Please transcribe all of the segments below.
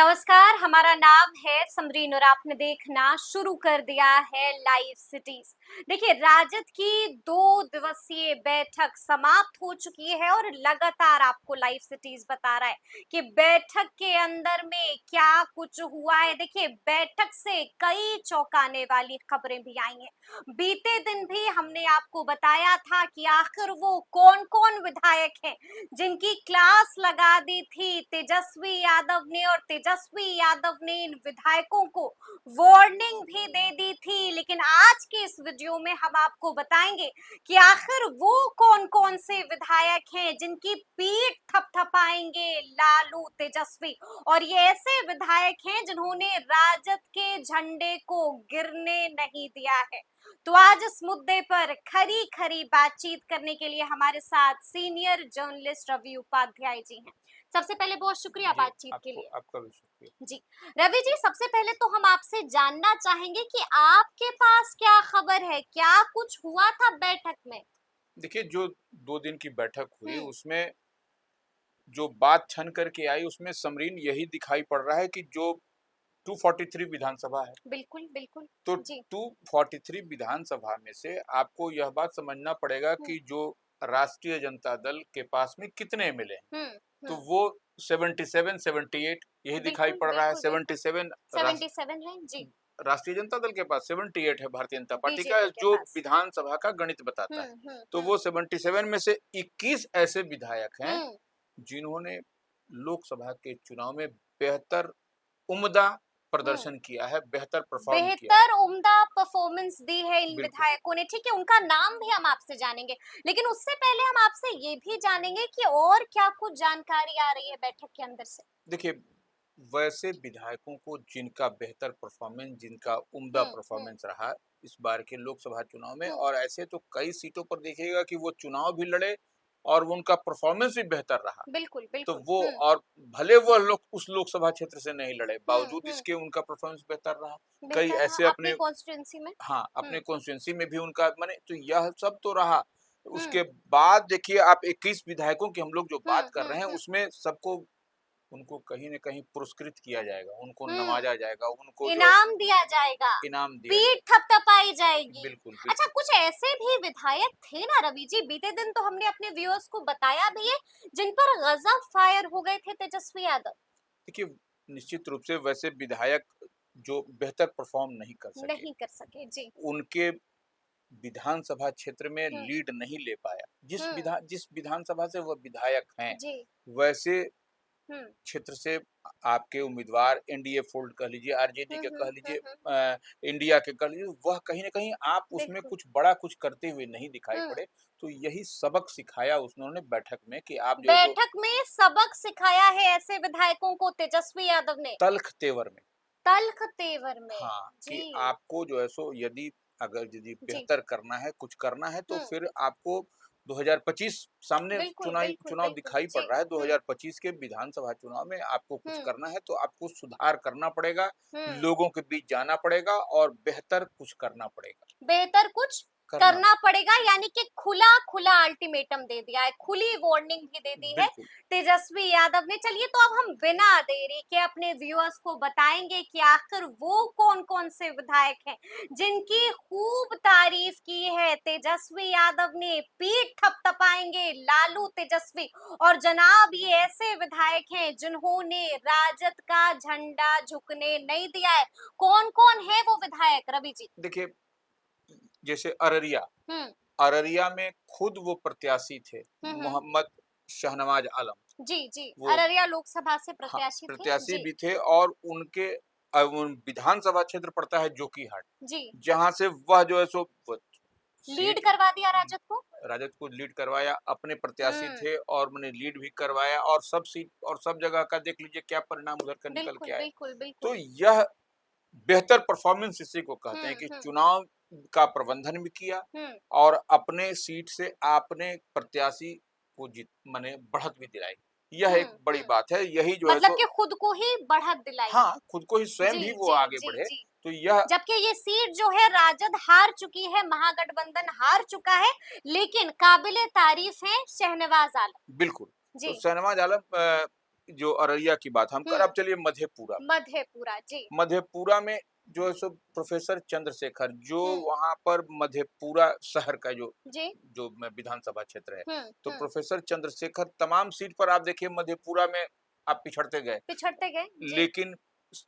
नमस्कार, हमारा नाम है समरीन और आपने देखना शुरू कर दिया है लाइव सिटीज। देखिए, राजद की 2 दिवसीय बैठक समाप्त हो चुकी है और लगातार आपको लाइव सिटीज बता रहा है कि बैठक के अंदर में क्या कुछ हुआ है। देखिए, बैठक से कई चौंकाने वाली खबरें भी आई हैं। बीते दिन भी हमने आपको बताया था कि आखिर वो कौन कौन विधायक हैं जिनकी क्लास लगा दी थी तेजस्वी यादव ने, और तेजस्वी यादव ने इन विधायकों को वार्निंग भी दे दी थी। लेकिन आज के इस वीडियो में हम आपको बताएंगे कि आखिर वो कौन कौन से विधायक हैं जिनकी पीठ थपथपाएंगे लालू तेजस्वी, और ये ऐसे विधायक हैं जिन्होंने राजद के झंडे को गिरने नहीं दिया है। तो आज इस मुद्दे पर खरी खरी बातचीत करने के लिए हमारे साथ सीनियर जर्नलिस्ट रवि उपाध्याय जी हैं। सबसे पहले बहुत शुक्रिया जी, बातचीत के लिए। आपका भी शुक्रिया। जी, रवि जी, सबसे पहले तो हम आपसे जानना चाहेंगे कि आपके पास क्या खबर है, क्या कुछ हुआ था बैठक में? देखिए, जो 2 दिन की बैठक हुई हम्म। उसमें जो बात छन करके आई उसमें समरीन यही दिखाई पड़ रहा है कि जो 243 विधानसभा है, बिल्कुल बिल्कुल। तो जी। 243 विधानसभा में से आपको यह बात समझना पड़ेगा हम्म कि जो राष्ट्रीय जनता दल के पास में कितने एमएलए हैं, हम्म तो हम्म। वो 77 78 यही दिखाई बिल्कुल पड़ रहा है। बिल्कुल बिल्कुल। 77 77 है जी। राष्ट्रीय जनता दल के पास 78 है भारतीय जनता पार्टी का, बीजेपी के जो पास। विधानसभा का गणित बताता है। हम्म। तो वो 77 में से 21 ऐसे विधायक हैं हम्म। जिन्होंने लोकसभा के चुनाव में बेहतर उम्दा हम्म। प्रदर्शन किया है, बेहतर परफॉर्म किया है। बेहतर उम्दा परफॉर्मेंस दी है इन बिल्कुल। विधायकों ने। ठीक है, उनका नाम भी हम आपसे जानेंगे, लेकिन उससे पहले हम आपसे ये भी जानेंगे कि और क्या कुछ जानकारी आ रही है बैठक के अंदर से। देखिए, वैसे विधायकों को जिनका बेहतर परफॉर्मेंस, जिनका उम्दा हम्म। परफॉर्मेंस रहा इस बार के लोकसभा चुनाव में, हम्म। और ऐसे तो कई सीटों पर देखिएगा कि वो चुनाव भी लड़े और वो उनका परफॉर्मेंस भी बेहतर रहा। बिल्कुल तो बिल्कुल। वो, हम्म और भले वो लोग उस लोकसभा क्षेत्र से नहीं लड़े, बावजूद हम्म। इसके उनका परफॉर्मेंस बेहतर रहा। कई बेहतर रहा ऐसे अपनी अपने, कॉन्स्टिट्यूंसी में। हाँ, अपने हम्म कॉन्स्टिट्यूंसी में भी उनका माने, तो यह सब तो रहा। हम्म उसके बाद देखिए, आप 21 विधायकों की हम लोग जो बात कर रहे हैं हम्म। उसमें सबको, उनको कहीं न कहीं पुरस्कृत किया जाएगा, उनको हम्म। नवाजा जाएगा, उनको जो है इनाम सो दिया जाएगा, इनाम दिया पीठ जाएगा। थपथपाई जाएगी। बिल्कुल, अच्छा, बिल्कुल। कुछ ऐसे भी विधायक थे ना रवि जी, बीते दिन तो हमने अपने व्यूअर्स को बताया भी है, जिन पर गजब फायर हो गए थे तेजस्वी यादव। देखिए, निश्चित रूप से वैसे विधायक जो बेहतर परफ़ॉर्म नहीं कर सके, नहीं कर सके जी। उनके विधानसभा क्षेत्र में हम्म लीड नहीं ले पाया। हम्म। जिस विधानसभा से वह विधायक हैं, जी। वैसे हम्म क्षेत्र से आपके उम्मीदवार एनडीए फोल्ड कह लीजिए, आरजेडी के कह लीजिए, हम्म। इंडिया के कह लीजिए, वह कहीं न कहीं आप उसमें बिल्कुल। कुछ बड़ा कुछ करते हुए नहीं दिखाई हम्म। पड़े। तो यही सबक सिखाया उन्होंने बैठक में कि आप जो है सो बैठक में सबक सिखाया है ऐसे विधायकों को तेजस्वी यादव ने, तल्ख तेवर में, तल्ख तेवर में। हाँ, कि जी आपको जो है सो यदि जी। बेहतर करना है, कुछ करना है, तो हम्म। फिर आपको 2025 सामने बिल्कुल बिल्कुल चुनाव बिल्कुल दिखाई पड़ जी। रहा है। 2025 के विधानसभा चुनाव में आपको कुछ हम्म करना है, तो आपको सुधार करना पड़ेगा, हम्म। लोगों के बीच जाना पड़ेगा और बेहतर कुछ करना पड़ेगा, बेहतर कुछ करना करना पड़ेगा, यानी कि खुला खुला अल्टीमेटम दे दिया है, खुली वार्निंग भी दे दी है बिल्कुल। तेजस्वी यादव ने। चलिए, तो अब हम बिना देरी के अपने व्यूअर्स को बताएंगे कि आखिर वो कौन कौन से विधायक हैं जिनकी खूब तारीफ की है तेजस्वी यादव ने। पीठ थपथपाएंगे लालू तेजस्वी, और जनाब ये ऐसे विधायक हैं जिन्होंने राजद का झंडा झुकने नहीं दिया है। कौन कौन है वो विधायक रवि जी? देखिए, जैसे अररिया, हम्म अररिया में खुद वो प्रत्याशी थे, हम्म। मोहम्मद शहनवाज आलम, जी जी। वो, अररिया लोकसभा से हाँ, प्रत्याशी थे प्रत्याशी जी। भी थे, और उनके विधानसभा क्षेत्र पड़ता है जोकीहाट, जी। जहाँ से वह जो है सो लीड सीट करवा दिया राजद को। राजद को लीड करवाया, अपने प्रत्याशी हम्म। थे और मैंने लीड भी करवाया, और सब सीट और सब जगह का देख लीजिए क्या परिणाम उधर का निकल बिल्कुल के आया। बिल्कुल तो बिल्कुल। यह बेहतर परफॉर्मेंस इसी को कहते हैं कि हम्म। चुनाव का प्रबंधन भी किया हम्म और अपने सीट से आपने प्रत्याशी को जीत माने बढ़त भी दिलाई। यह एक बड़ी हम्म। बात है, यही जो है मतलब सो, कि खुद को ही बढ़त दिलाई। हाँ, खुद को ही स्वयं जी भी वो जी आगे जी बढ़े। जी। तो यह, जबकि ये सीट जो है राजद हार चुकी है, महागठबंधन हार चुका है, लेकिन काबिले तारीफ है शहनवाज आलम। बिल्कुल। तो जी। शहनवाज आलम जो अररिया की बात हम कर, अब चलिए मधेपुरा। मधेपुरा जी। मधेपुरा में जो है सो प्रोफेसर चंद्रशेखर, जो हम्म। वहां पर मधेपुरा शहर का जो जी। जो विधानसभा क्षेत्र है, हम्म। तो प्रोफेसर चंद्रशेखर तमाम सीट पर आप देखिए मधेपुरा में आप पिछड़ते गए, पिछड़ते गए जी। लेकिन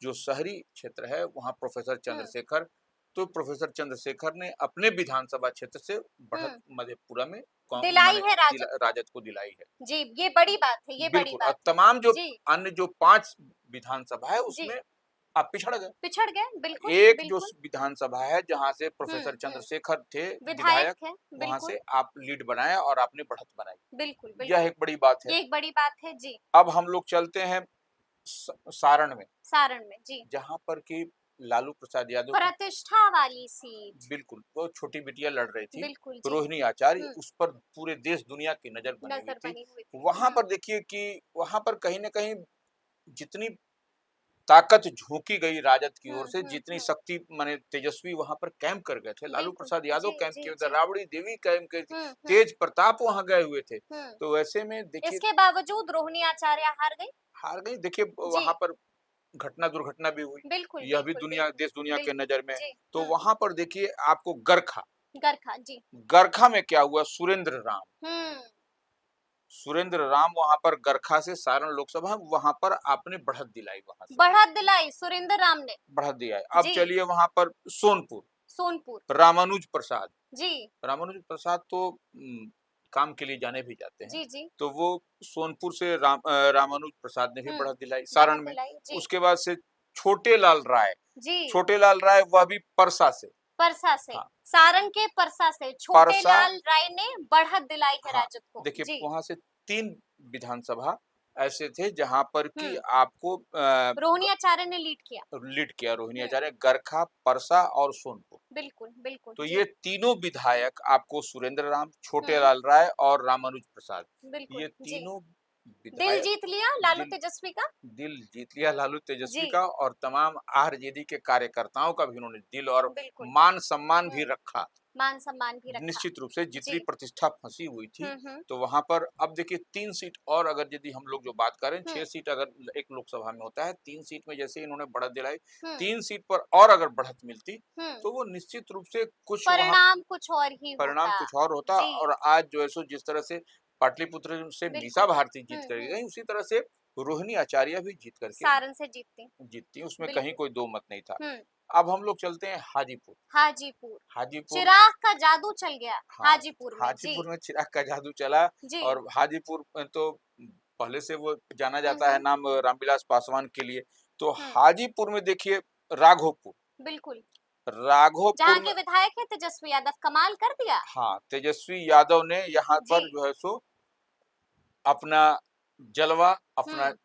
जो शहरी क्षेत्र है वहां प्रोफेसर चंद्रशेखर, तो प्रोफेसर चंद्रशेखर ने अपने विधानसभा क्षेत्र से बढ़त मधेपुरा में दिलाई माने है राजद को। राजद को दिलाई है। जी, ये बड़ी बात है, ये बड़ी बिल्कुल, और बात है। तमाम जो जी। अन्य जो 5 विधानसभा है जी, उसमें आप पिछड़ गए। पिछड़ गए, बिल्कुल, एक जो बिल्कुल। विधानसभा है जहां से प्रोफेसर हुँ। चंद्रशेखर थे विधायक विधायक, है, वहां बिल्कुल, से आप लीड बनाया और आपने बढ़त बनाई, बिल्कुल, यह बिल्कुल। एक बड़ी बात है। ये एक बड़ी बात है, जी। अब हम लोग चलते हैं सारण में, सारण में, जी। जहां पर कि लालू प्रसाद यादव की, प्रतिष्ठा वाली सीट। बिल्कुल, वो छोटी बिटिया लड़ रही थी, बिल्कुल, जी। रोहिणी आचार्य, हुँ, उस पर पूरे देश दुनिया की नजर बनी हुई नज़र थी। बनी हुई थी। वहां पर देखिए कि वहां पर कहीं न कहीं जितनी ताकत झोंकी गई राजद की ओर से, जितनी हुँ। शक्ति माने तेजस्वी वहां पर कैंप कर गए थे, लालू बिल्कुल, प्रसाद यादव जी, कैंप जी, किए थे, जी। राबड़ी देवी कैंप की थी, हुँ, हुँ, तेज प्रताप वहां गए हुए थे। हुँ। तो वैसे में देखिए इसके बावजूद रोहिणी आचार्य हार गई? हार गई। देखिए जी। वहां पर घटना दुर्घटना भी हुई, बिल्कुल, यह भी बिल्कुल, दुनिया बिल्कुल, देश दुनिया के बिल्कुल। नजर में है। जी, तो वहां पर देखिए आपको गरखा, गरखा, जी। गरखा में क्या हुआ, सुरेंद्र राम, हुँ, सुरेंद्र राम वहां पर गरखा से सारण लोकसभा, वहां पर आपने बढ़त दिलाई, वहां से बढ़त दिलाई सुरेंद्र राम ने। बढ़त दिया है। अब जी, चलिए वहां पर सोनपुर, सोनपुर। रामानुज प्रसाद, जी, रामानुज प्रसाद तो काम के लिए जाने भी जाते हैं, जी, जी। तो वो सोनपुर से रामानुज प्रसाद ने भी हुँ, बढ़त दिलाई बढ़त सारण में। दिलाई, जी। उसके बाद से छोटे लाल राय, जी, छोटे लाल राय वह भी परसा से, परसा से, हाँ सारण के परसा से छोटे परसा, लाल राय ने बढ़त दिलाई है हाँ राजद को। देखिए जी, वहां से 3 विधानसभा ऐसे थे जहां पर कि हुँ, आपको रोहिणी आचार्य ने लीड किया। लीड किया रोहिणी हुँ, आचार्य, गरखा, परसा और सोनपुर। बिल्कुल, बिल्कुल, तो जी। ये तीनों विधायक आपको सुरेंद्र राम, छोटे हुँ, लाल राय और रामानुज प्रसाद, बिल्कुल, ये जी। तीनों दिल विधायक जीत लिया लालू दिल तेजस्वी का। दिल जीत लिया लालू तेजस्वी जी, का, और तमाम आरजेडी के कार्यकर्ताओं का भी उन्होंने दिल और बिल्कुल। मान सम्मान हुँ, भी रखा। मान-सम्मान भी रखा। निश्चित रूप से जितनी जी। प्रतिष्ठा फंसी हुई थी, हुँ, हुँ, तो वहां पर अब देखिए 3 सीट, और अगर यदि हम लोग जो बात करें हुँ, 6 सीट अगर एक लोकसभा में होता है, 3 सीट में जैसे इन्होंने बढ़त दिलाई, हुँ, 3 सीट पर और अगर बढ़त मिलती हुँ। तो वो निश्चित रूप से कुछ वहां परिणाम कुछ और ही परिणाम होता। कुछ और होता। जी, और आज जो है सो जिस तरह से पाटलिपुत्र से मीसा बिल्कुल। भारती जीत हुँ, कर हुँ। गई, उसी तरह से रोहिणी आचार्य भी जीत करके सारण से जीतती। जीतती, उसमें कहीं बिल्कुल। कोई दो मत नहीं था। हुँ, अब हम लोग चलते हैं हाजीपुर। हाजीपुर। हाजीपुर, चिराग का जादू चल गया हाँ, हाजीपुर में। जी, हाजीपुर में चिराग का जादू चला। जी। और हाजीपुर में तो पहले से वो जाना हुँ, जाता है हुँ, नाम रामविलास पासवान के लिए। तो हुँ। हाजीपुर में देखिए राघोपुर, बिल्कुल। राघोपुर जहाँ में के विधायक है तेजस्वी यादव, कमाल कर दिया। हाँ, तेजस्वी यादव ने यहाँ जी। पर जो है सो अपना जलवा, अपना हुँ,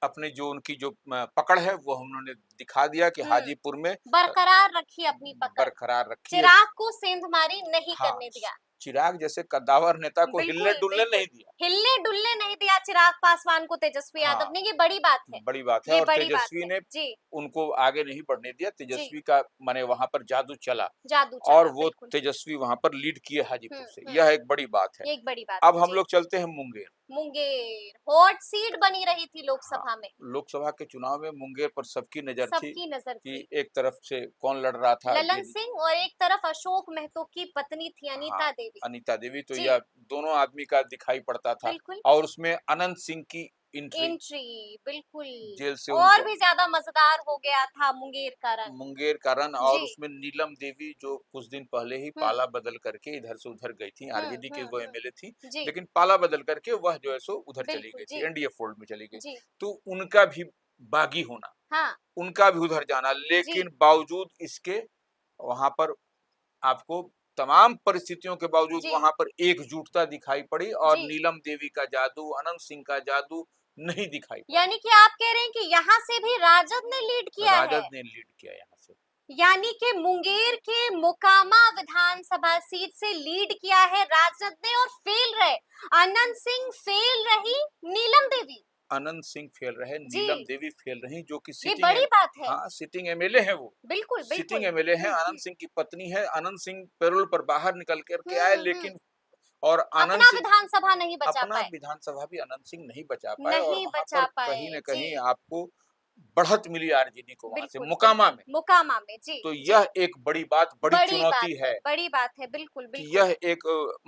अपनी जो उनकी जो पकड़ है वो उन्होंने दिखा दिया कि हुँ। हाजीपुर में बरकरार रखी अपनी पकड़। बरकरार रखी है। चिराग को सेंधमारी नहीं हाँ, करने दिया। चिराग जैसे कद्दावर नेता को हिलने बिल्कुल, डुलने बिल्कुल। नहीं दिया। हिलने-डुलने नहीं दिया चिराग पासवान को तेजस्वी यादव हाँ, ने, ये बड़ी बात है। बड़ी बात है। ये और बड़ी बात तेजस्वी है। ने जी, उनको आगे नहीं बढ़ने दिया, जी। तेजस्वी का माने वहां पर जादू चला, जादू और चला, वो बिल्कुल। तेजस्वी वहां पर लीड किए हुँ, हाजीपुर से, हुँ। यह एक बड़ी बात है। ये एक बड़ी बात अब है। हम जी। लोग चलते हैं मुंगेर। मुंगेर, हॉट सीट बनी रही थी हाँ, लोकसभा में। लोकसभा के चुनाव में मुंगेर पर सबकी नजर थी सबकी नज़र कि थी। एक तरफ से कौन लड़ रहा था, ललन ये सिंह और एक तरफ अशोक महतो की पत्नी थी हाँ, अनीता देवी। अनीता देवी, तो जी, यह दोनों आदमी का दिखाई पड़ता था। बिल्कुल। और उसमें अनंत सिंह की एंट्री, एंट्री, बिल्कुल। जेल से और उनको भी ज़्यादा मज़ेदार हो गया था मुंगेर का रंग। मुंगेर का रन, और जी। उसमें नीलम देवी जो कुछ दिन पहले ही हुँ, पाला बदल करके इधर से उधर गई थी, हुँ, आरजेडी की हुँ, वो हुँ। एमएलए थी, जी, लेकिन पाला बदल करके वह जो है सो उधर चली बिल्कुल, गई जी, थी, एनडीए फोल्ड में चली गई। जी। तो उनका भी बागी होना, हाँ, उनका भी उधर जाना, जी, लेकिन बावजूद इसके वहां पर आपको तमाम परिस्थितियों के बावजूद जी, वहां पर एकजुटता दिखाई पड़ी, और जी। नीलम देवी का जादू, अनंत सिंह का जादू नहीं दिखाई पड़ा। यानी कि आप कह रहे हैं कि यहाँ से भी राजद ने लीड किया है। राजद ने लीड किया यहाँ से। यानी कि मुंगेर के मोकामा विधानसभा सीट से लीड किया है राजद ने और फेल रहे अनंत सिंह, फेल रही नीलम देवी। अनंत सिंह फेल रहे, जी, नीलम देवी फेल रही, जो कि ये सिटिंग बड़ी बात है। हाँ, सिटिंग एमएलए है वो, बिल्कुल, सिटिंग बिल्कुल। एमएलए है, अनंत सिंह की पत्नी है। अनंत सिंह पैरोल पर बाहर निकल कर के आए, हुँ। लेकिन और आनंद अपना सिंह विधानसभा नहीं बचा अपना पाए, विधानसभा भी आनंद सिंह नहीं बचा पाए, और नहीं वहां बचा पर पाए। कहीं न जी, कहीं आपको बढ़त मिली आरजेडी को वहां से बिल्कुल, मुकामा बिल्कुल। में। मोकामा में, जी, तो जी। यह एक बड़ी बात, बड़ी चुनौती है बड़ी बात है, बिल्कुल, कि बिल्कुल। यह एक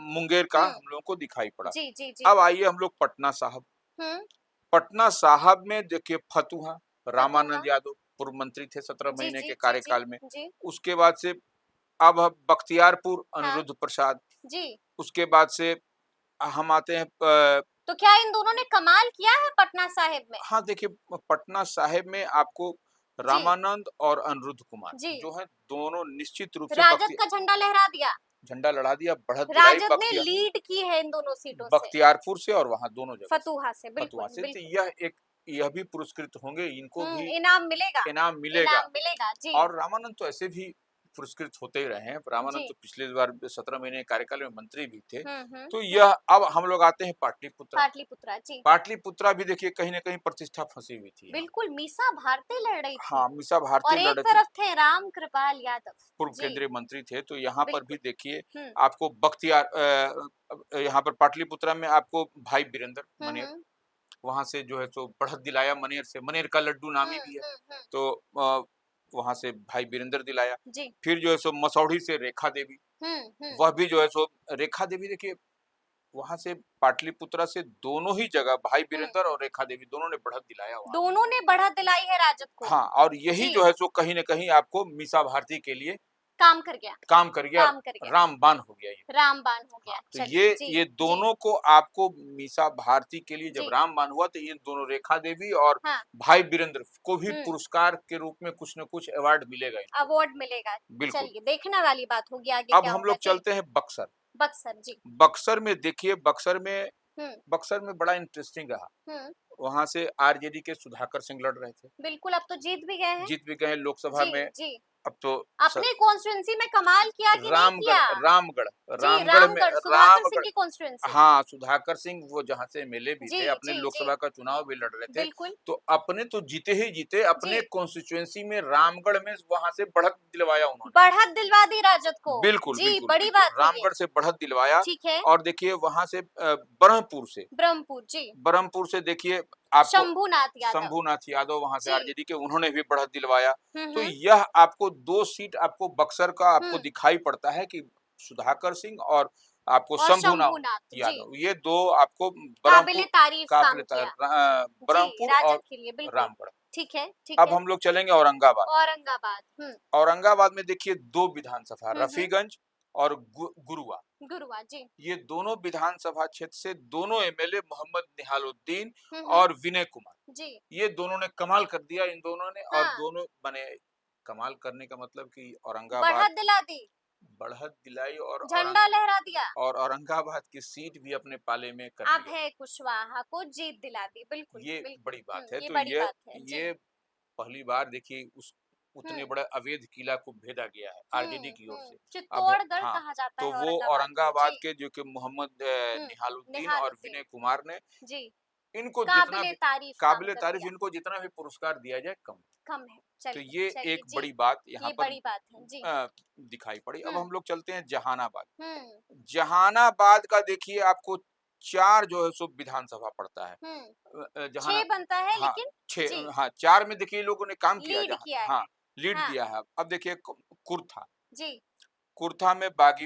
मुंगेर का हुँ, हम लोगों को दिखाई पड़ा। जी, जी, जी। अब आइए हम लोग पटना साहब। हुँ, पटना साहब में देखिए फतुहा, फतुहा। रामानंद यादव पूर्व मंत्री थे 17 जी, महीने जी, के जी, जी, कार्यकाल में। जी। उसके बाद से अब बख्तियारपुर हाँ, अनिरुद्ध प्रसाद, जी। उसके बाद से हम आते हैं तो क्या इन दोनों ने कमाल किया है पटना साहिब में? हाँ देखिए पटना साहिब में आपको जी, रामानंद और अनिरुद्ध कुमार जी। जो है दोनों निश्चित रूप से राजद का झंडा लहरा दिया। झंडा लड़ा दिया, बढ़त दिलाई राजद ने लीड की है इन दोनों सीटों से, बख्तियारपुर से और वहां दोनों जगह से, फतुहा से, बिल्कुल, फतुहा से। तो बिल्कुल। यह भी पुरस्कृत होंगे, इनको भी इनाम मिलेगा, इनाम मिलेगा। इनाम मिलेगा, जी, और रामानंद तो ऐसे भी पुरस्कृत होते ही रहे हैं। रामानंद जी। तो पिछले बार 17 महीने के कार्यकाल में मंत्री भी थे। तो हुँ। यह अब हम लोग आते हैं पाटलिपुत्रा। पाटलिपुत्रा, जी। पाटलिपुत्रा भी देखिए कहीं न कहीं प्रतिष्ठा फंसी हुई थी यहाँ। बिल्कुल, मीसा भारती लड़ रही थी हाँ, मीसा भारती और लड़ एक रहे थे, तरफ थे राम कृपाल यादव। पूर्व जी, केंद्रीय मंत्री थे। तो यहाँ पर भी बिल्कुल। देखिए हुँ, आपको यहाँ पर पाटलिपुत्रा में आपको भाई वीरेंद्र हुँ, मनेर, हुँ। वहाँ से जो है सो बढ़त दिलाया मनेर से। मनेर का लड्डू हुँ, नामी भी है। हुँ, हुँ। तो वहाँ से भाई वीरेंद्र दिलाया। जी। फिर जो है सो मसौढ़ी से रेखा देवी, हुँ, हुँ। वह भी जो है सो रेखा देवी देखिए वहाँ से पाटलिपुत्रा से दोनों ही जगह भाई हुँ। वीरेंद्र और रेखा देवी दोनों ने बढ़त दिलाया वहाँ। दोनों ने बढ़त दिलाई है राजद को। हाँ, और यही जी, जो है सो कहीं न कहीं आपको मीसा भारती के लिए काम कर गया, काम कर गया, काम कर गया। रामबाण हो गया ये। रामबाण हो हाँ, गया। तो चलिए, जी, ये जी, दोनों को आपको मीसा भारती के लिए जब जी। रामबाण हुआ तो ये दोनों रेखा देवी और हाँ, भाई वीरेंद्र को भी हुँ। पुरस्कार के रूप में कुछ न कुछ अवार्ड मिलेगा इनको। अवार्ड मिलेगा। बिल्कुल। चलिए, देखने वाली बात होगी आगे अब क्या हम होगा। लोग जी, चलते हैं बक्सर। बक्सर, जी। बक्सर में देखिए हुँ, बक्सर में बड़ा इंटरेस्टिंग रहा। हुँ। वहाँ से आरजेडी के सुधाकर सिंह लड़ रहे थे। बिल्कुल, अब तो जीत भी गए हैं। जीत भी गए लोकसभा जी, में। जी। अब तो स अपने कॉन्स्टिट्यूएंसी में कमाल किया कि नहीं रामगढ़ किया? रामगढ़ जी, रामगढ़ में सुधाकर सिंह रामगढ़ की कॉन्स्टिट्यूएंसी। हाँ, सुधाकर सिंह वो जहाँ से एमएलए भी जी, थे, अपने जी, जी। लोकसभा का चुनाव भी लड़ रहे थे। बिल्कुल। तो अपने तो जीते ही जीते, अपने जी, कॉन्स्टिट्यूएंसी में रामगढ़ में वहाँ से बढ़त दिलवाया उन्होंने। बढ़त दिलवा दी राजद को। बिल्कुल, जी, बिल्कुल, बड़ी बिल्कुल। बात है ये। रामगढ़ से बढ़त दिलवाया। ठीक है। और देखिए वहाँ से ब्रह्मपुर, जी। ब्रह्मपुर से देखिए आपको शंभूनाथ यादव। शंभूनाथ यादव वहां से जी। आरजेडी के, उन्होंने भी बढ़त दिलवाया। हुँ, तो हुँ। यह आपको 2 सीट आपको बक्सर का आपको हुँ, दिखाई पड़ता है कि सुधाकर सिंह और आपको और शंभूनाथ शंभूनाथ, जी। यादव, ये 2 आपको काबिले ब्रह्मपुर तारीफ काम किया। जी, ब्रह्मपुर राजद और के लिए बिल्कुल। रामगढ़। ठीक है, ठीक अब है। हम लोग चलेंगे औरंगाबाद। औरंगाबाद। औरंगाबाद में देखिए 2 विधानसभा, हुँ। रफीगंज और गुरुआ। गुरुआ, जी। ये दोनों विधानसभा क्षेत्र से दोनों एमएलए मोहम्मद निहालुद्दीन हुँ। और विनय कुमार, जी। ये दोनों ने कमाल कर दिया इन दोनों ने। और हाँ, दोनों माने कमाल करने का मतलब कि औरंगाबाद बढ़त दिला दी, बढ़त दिलाई झंडा लहरा दिया। और औरंगाबाद की सीट भी अपने पाले में कर लिया। अभय कुशवाहा को जीत दिला दी। बिल्कुल, ये बिल्कुल। बड़ी बात है। ये तो बड़ी बात है। जी। ये पहली बार देखिए उस हुँ, उतने बड़े अवैध किला को भेदा गया है आरजेडी की ओर से। अब चित्तौड़गढ़ हाँ, कहा जाता तो है वो औरंगाबाद को। औरंगाबाद जी। के जो कि मोहम्मद हुँ, निहालुद्दीन और निहालुद्दीन। विनय कुमार ने जी, इनको जितना काबिले भी तारीफ काम काबिले कर तारीफ, दिया। इनको जितना भी पुरस्कार दिया जाए कम। कम है। तो चलिए, ये चलिए, एक जी। बड़ी बात यहाँ ये पर बड़ी बात है। जी। अ, दिखाई पड़ी। अब हुँ, हम लोग चलते हैं जहानाबाद। हुँ, जहानाबाद का देखिए आपको 4 जो है सो विधानसभा पड़ता है। हुँ। जहाना 6 बनता है हाँ, लेकिन 6 जी, हाँ, 4 में देखिए लोगों ने काम किया लीड जहाँ किया हाँ, है। लीड हाँ, दिया है। अब देखिए कुर्था, जी, कुर्था में बागी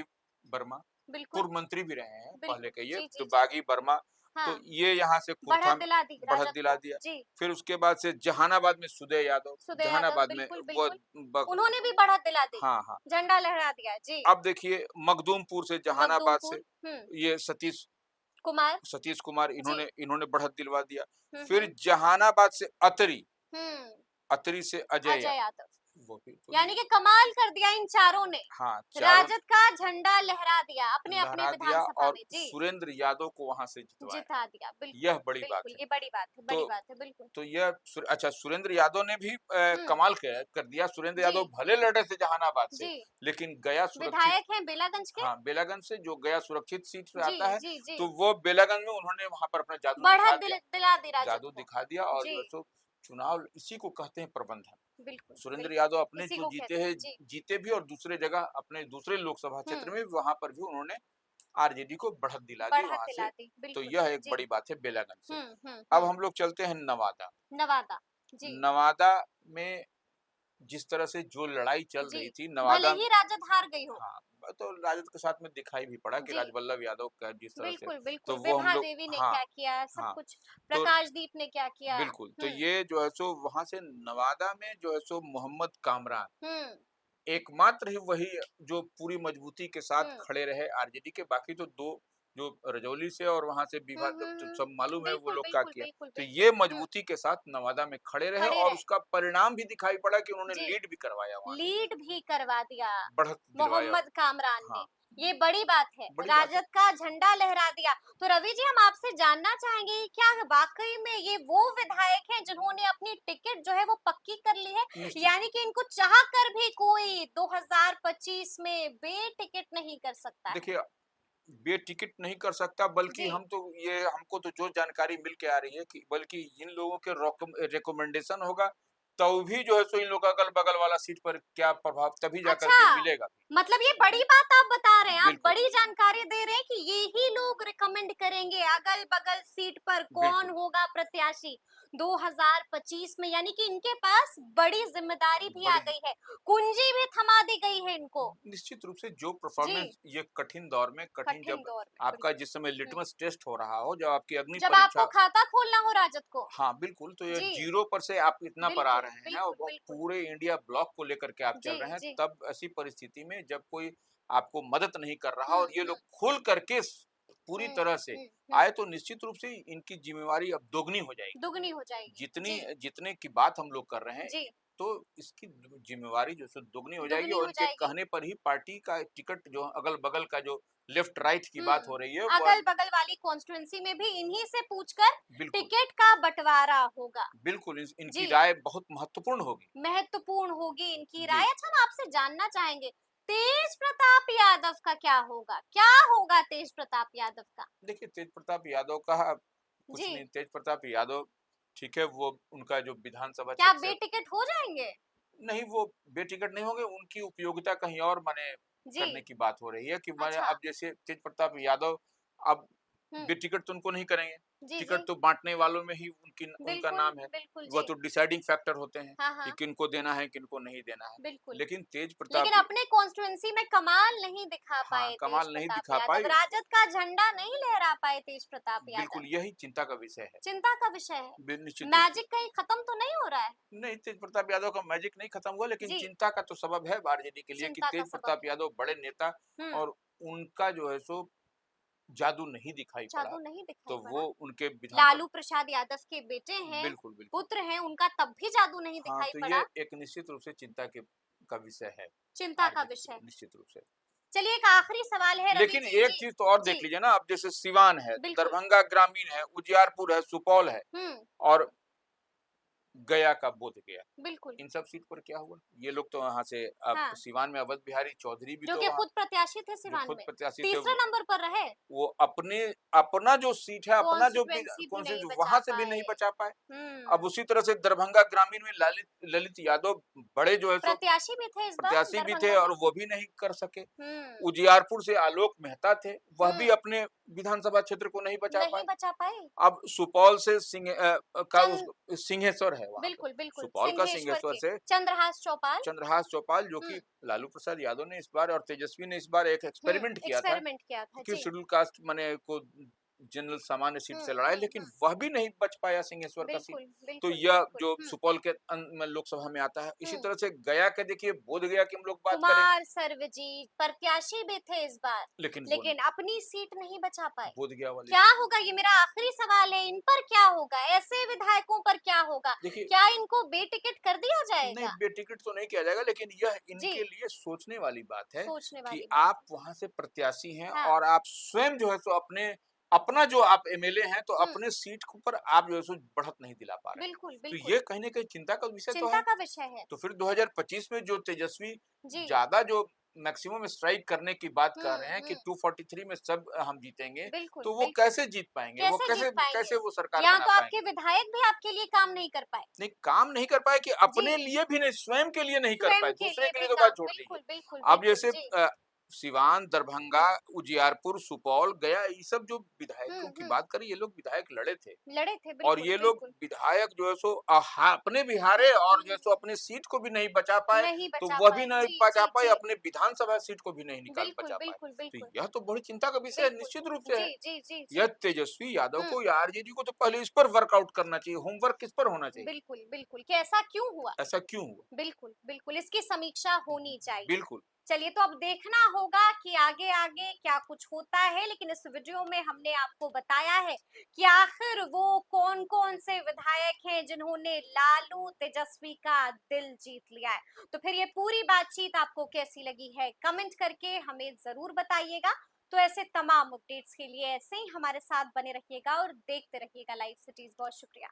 वर्मा, बिल्कुल, पूर्व मंत्री भी रहे हैं पहले के ये, जी, तो जी, जी। बागी वर्मा, तो हाँ, ये यहाँ से कुर्था बढ़त में दिला दी बढ़त राजद दिला को। दिया। जी, फिर उसके बाद से जहानाबाद में सुदय यादव, सुदय यादव, जहानाबाद में बिल्कुल, वो बिल्कुल। ब उन्होंने भी बढ़त दिला दी, हाँ, हाँ। झंडा लहरा दिया। जी, अब देखिए मखदूमपुर से जहानाबाद मखदूमपुर, से ये कुमार, सतीश कुमार जी। इन्होंने इन्होंने बढ़त दिलवा दिया। हुँ, फिर हुँ, जहानाबाद से हुँ। अतरी से अजय अजय यादव, यादव। वो भी तो यानी कि कमाल कर दिया इन चारों ने। हाँ, चारों राजद का झंडा लहरा दिया अपने-अपने लहरा दिया विधानसभा और में। जी, सुरेंद्र यादव को वहां से जितवाया। जिता दिया। बिल्कुल, यह बड़ी बात बिल्कुल। है। ये बड़ी बात है, तो बड़ी बात है, बिल्कुल। यह अच्छा सुरेंद्र यादव ने भी हुँ, कमाल कर दिया। सुरेंद्र जी, यादव भले लड़े थे जहानाबाद से, जी। लेकिन गया सुरक्षित विधायक हैं बेलागंज के। हाँ, बेलागंज से जो गया सुरक्षित सीट से जी, आता है, जी, जी। तो वो बेलागंज में उन्होंने वहां पर अपना बढ़त दिला दी राजद जादू को। दिखा दिया। और जी, जो है सो चुनाव इसी को कहते हैं प्रबंधन। बिल्कुल, सुरेंद्र बिल्कुल। यादव अपने इसी जो को जीते कहते हैं हैं। जी। जीते भी, और दूसरे जगह अपने दूसरे लोकसभा क्षेत्र हुँ, में वहां पर भी उन्होंने आरजेडी को बढ़त दिला दी बढ़त वहां से। दिला दी, तो बिल्कुल। यह एक जी। बड़ी बात है बेलागंज से। हुँ, अब हुँ। हम लोग चलते हैं नवादा। नवादा, जी, नवादा में जिस तरह से जो लड़ाई चल जी। रही थी भले नवादा, ही राजद हार गई हो। हाँ, तो राजद के साथ में दिखाई भी पड़ा कि जी, राजवल्लभ यादव का जिस तरह से, बिल्कुल, तो बिल्कुल। वो हम विभा लोग, देवी ने हाँ, क्या किया, सब हाँ, कुछ तो प्रकाशदीप ने क्या किया। बिल्कुल, तो हुँ, ये जो है सो वहां से नवादा में जो है सो मोहम्मद कामरान हुँ, एकमात्र ही वही जो पूरी मजबूती के साथ हुँ। खड़े रहे आरजेडी के, बाकी तो दो जो रजौली से और वहां से हुँ, विभा हुँ, तो हुँ। सब मालूम है वो बिल्कुल, लोग क्या बिल्कुल, किया। बिल्कुल, तो बिल्कुल। ये हुँ, मजबूती के साथ नवादा में खड़े रहे खड़े और रहे। उसका परिणाम भी दिखाई पड़ा कि उन्होंने जी, लीड भी करवाया वहां से, लीड भी करवा दिया बढ़त दिलवाया। मोहम्मद कामरान ने। हाँ, ये बड़ी बात है, बड़ी बात है। राजद का झंडा लहरा दिया। तो रवि जी, हम आपसे जानना चाहेंगे क्या वाकई में ये वो विधायक हैं जिन्होंने अपनी टिकट जो है वो पक्की कर ली है? निश्चित, यानी कि इनको चाह कर भी कोई 2025 में बेटिकट नहीं कर सकता है। देखिए, बेटिकट नहीं कर सकता, बल्कि जी, हम तो ये हमको तो जो जानकारी मिल के आ रही है कि बल्कि इन लोगों के रिकमेंडेशन होगा, तो भी जो है सो इन लोग अगल बगल वाला सीट पर क्या प्रभाव तभी जा अच्छा, करके मिलेगा। मतलब ये बड़ी बात आप बता रहे हैं, आप बिल्कुल, बड़ी जानकारी दे रहे हैं कि ये ही लोग रिकमेंड करेंगे अगल-बगल सीट पर कौन बिल्कुल, होगा प्रत्याशी 2025 में, यानी कि इनके पास बड़ी जिम्मेदारी भी आ बड़ी गई है, कुंजी भी थमा दी गई है इनको। निश्चित रूप से जो जी, परफॉर्मेंस ये कठिन दौर में, कठिन कठिन जब दौर में, आपका बिल्कुल। जिस समय हुँ, लिटमस टेस्ट हो रहा हो, जब आपकी अग्नि जब आपको परीक्षा, खाता खोलना हो राजद को। हाँ, बिल्कुल, तो ये जी, 0 पर से आप इतना पर आ बिल्कुल, रहे हैं और बिल्कुल, वो बिल्कुल। पूरे इंडिया ब्लॉक को लेकर के आप जी, चल रहे हैं, जी। तब ऐसी परिस्थिति में जब कोई आपको मदद नहीं कर रहा हुँ, और ये हुँ, लोग खुल करके पूरी हुँ, तरह से हुँ, हुँ। आए, तो निश्चित रूप से इनकी जिम्मेवारी अब दोगुनी हो जाएगी। दुगनी हो जाएगी। जितनी जी, जितने की बात हम लोग कर रहे हैं, जी, तो इसकी जिम्मेवारी जो सो दोगुनी हो जाएगी दुगनी और हो इनके जाएगी। कहने पर ही पार्टी का टिकट जो अगल-बगल का जो लेफ्ट राइट की बात हो हुँ, रही है, वह अगल-बगल वाली कॉन्स्टिट्यूएंसी में भी इन्हीं से पूछकर बिल्कुल, टिकट का बंटवारा होगा। बिल्कुल इनकी जी, राय बहुत महत्वपूर्ण होगी। महत्वपूर्ण होगी इनकी जी। राय। अच्छा, हम आपसे जानना चाहेंगे, तेज प्रताप यादव का क्या होगा? क्या होगा तेज प्रताप यादव का? देखिए, तेज प्रताप यादव का कुछ जी, नहीं, तेज प्रताप यादव ठीक है, वो उनका जो विधानसभा क्या क्षेत्र से, बेटिकट हो जाएंगे? नहीं वो बेटिकट नहीं होंगे, उनकी उपयोगिता कहीं और माने जी, करने की बात हो रही है कि माने अच्छा। अब जैसे तेज प्रताप यादव अब हुँ, बेटिकट तो उनको नहीं करेंगे, जी, टिकट जी। तो बांटने वालों में ही उनका बिल्कुल, नाम है, बिल्कुल, वह जी। तो डिसाइडिंग फैक्टर होते हैं हाँ, कि हाँ, किनको देना है किनको नहीं देना है। बिल्कुल। लेकिन तेज लेकिन प्रताप, अपने कॉन्स्टिट्यूएंसी में कमाल नहीं दिखा हाँ, पाए तेज कमाल नहीं प्रताप दिखा यादव, पाई, राजद का झंडा नहीं लहरा पाए तेज प्रताप यादव। बिल्कुल यही चिंता का विषय है, चिंता का विषय है। निश्चित रूप से। मैजिक कहीं खत्म तो नहीं हो रहा है? नहीं, तेज प्रताप यादव का मैजिक नहीं खत्म हुआ, लेकिन जी, चिंता का तो सबब है आरजेडी के लिए कि चिंता का तेज सबब प्रताप है। यादव बड़े नेता हुँ, और उनका जो है सो जादू नहीं दिखाई पड़ा, जादू नहीं दिखाई तो पड़ा। वो उनके लालू विधानसभा, प्रसाद यादव के बेटे हैं, बिल्कुल, बिल्कुल। पुत्र हैं, उनका तब भी जादू नहीं हाँ, दिखाई तो ये पड़ा। एक निश्चित रूप से चिंता के का विषय है चिंता का आरजेडी के विषय लिए, है। निश्चित रूप से। चलिए, एक आखिरी सवाल है रवि लेकिन जी। एक जी, चीज तो और देख जी, लीजिए ना, अब जैसे सिवान है, बिल्कुल। दरभंगा ग्रामीण है, उजियारपुर है, सुपौल है हुँ, और गया का बोध गया, बिल्कुल। इन सब सीट पर क्या हुआ? ये लोग तो वहां से, अब हाँ, सिवान में अवध बिहारी चौधरी भी जो तो कि वहां खुद प्रत्याशी थे जो सिवान खुद में। प्रत्याशी थे, तीसरे नंबर पर रहे। वो अपने अपना जो सीट है, अपना जो कॉन्स्टिट्यूएंसी भी कौन सी नहीं बचा वहां से भी पाए। नहीं बचा पाए। अब हुँ, उसी तरह से दरभंगा ग्रामीण में ललित यादव बड़े जो है सो प्रत्याशी भी थे इस बार प्रत्याशी भी थे दरभंगा और में। वो भी नहीं कर सके। हुँ, उजियारपुर से आलोक मेहता थे, वह भी हुँ, अपने विधानसभा क्षेत्र को नहीं बचा नहीं पाए। बचा पाए। अब सुपौल से चंद सिंहेश्वर है वहां पर, बिल्कुल, बिल्कुल, सुपौल का सिंहेश्वर सिंहेश्वर के से चंद्रहास चौपाल। चंद्रहास चौपाल, जो हुँ, कि लालू प्रसाद यादव ने इस बार और तेजस्वी ने इस बार एक हुँ, एक्सपेरिमेंट किया था एक्सपेरिमेंट किया था। कि जी। शेड्यूल कास्ट माने को जनरल सामान्य सीट हुँ, से लड़ाए, हुँ, लेकिन हुँ। वह भी नहीं बच पाया सिंहेश्वर का सीट। बिल्कुल, तो बिल्कुल, यह बिल्कुल। जो हुँ, सुपौल के लोकसभा में आता है, इसी हुँ। तरह से गया के देखिए, बोध गया की हम लोग बात करें, कुमार सर्वजीत प्रत्याशी भी थे इस बार, लेकिन वो लेकिन अपनी सीट नहीं बचा पाए। बोध गया वाली क्या सीट, होगा, ये मेरा आखिरी सवाल है, इन पर क्या होगा? ऐसे विधायकों पर क्या होगा? देखिए, क्या इनको बेटिकट कर दिया नहीं जाएगा? बेटिकट तो नहीं किया जाएगा, लेकिन यह जी, इनके लिए सोचने वाली बात है सोचने कि वाली बात आप है। वहां से प्रत्याशी हैं हाँ, और आप स्वयं जो है सो अपना जो आप एमएलए हैं, तो हुँ, अपने सीट के ऊपर आप जो है सो बढ़त नहीं दिला पा रहे हैं। बिल्कुल, तो बिल्कुल। ये कहीं ना कहीं चिंता का विषय तो चिंता है। का विषय है। तो फिर 2025 में जो तेजस्वी जी, ज्यादा जो मैक्सिमम स्ट्राइक करने की बात हुँ, कर रहे हैं कि हुँ, 243 में सब हम जीतेंगे, बिल्कुल, तो वो बिल्कुल। कैसे जीत पाएंगे, वो कैसे जीत कैसे पाएँगे? कैसे वो सरकार यहाँ बना तो आपके पाएंगे? विधायक भी आपके लिए काम नहीं कर पाए। नहीं, काम नहीं कर पाए कि जी, अपने लिए भी नहीं, स्वयं के लिए नहीं कर स्वयं पाए, के दूसरे लिए के भी लिए तो बात काम, छोड़ दीजिए। बिल्कुल, बिल्कुल, अब बिल्कुल। जैसे जी, सिवान, दरभंगा, उजियारपुर, सुपौल, गया, ये सब जो विधायकों की हम्म। बात करें, ये लोग विधायक लड़े थे लड़े थे, और बिल्कुल ये लोग बिल्कुल। विधायक जो है सो अपने भी हारे और जो है सो अपनी सीट को भी नहीं बचा पाए, नहीं तो बचा वह भी पाए, नहीं जी बचा जी पाए, जी। अपने विधानसभा सीट को भी नहीं निकाल बिल्कुल बचा पाए। बिल्कुल तो बिल्कुल यह तो बड़ी चिंता का विषय है, बिल्कुल। निश्चित रूप से जी है। जी जी यह जी। तेजस्वी यादव हम्म। को या आरजेडी को तो पहले इस पर वर्कआउट करना चाहिए, होमवर्क किस पर होना चाहिए, बिल्कुल बिल्कुल कि ऐसा क्यों हुआ। ऐसा क्यों हुआ? बिल्कुल बिल्कुल, इसकी समीक्षा होनी चाहिए। बिल्कुल। चलिए, तो अब देखना होगा कि आगे आगे क्या कुछ होता है, लेकिन इस वीडियो में हमने आपको बताया है कि आखिर वो कौन कौन से विधायक हैं जिन्होंने लालू तेजस्वी का दिल जीत लिया है। तो फिर ये पूरी बातचीत आपको कैसी लगी है, कमेंट करके हमें जरूर बताइएगा। तो ऐसे तमाम अपडेट्स के लिए ऐसे ही हमारे साथ बने रहिएगा और देखते रहिएगा लाइव सिटीज। बहुत शुक्रिया।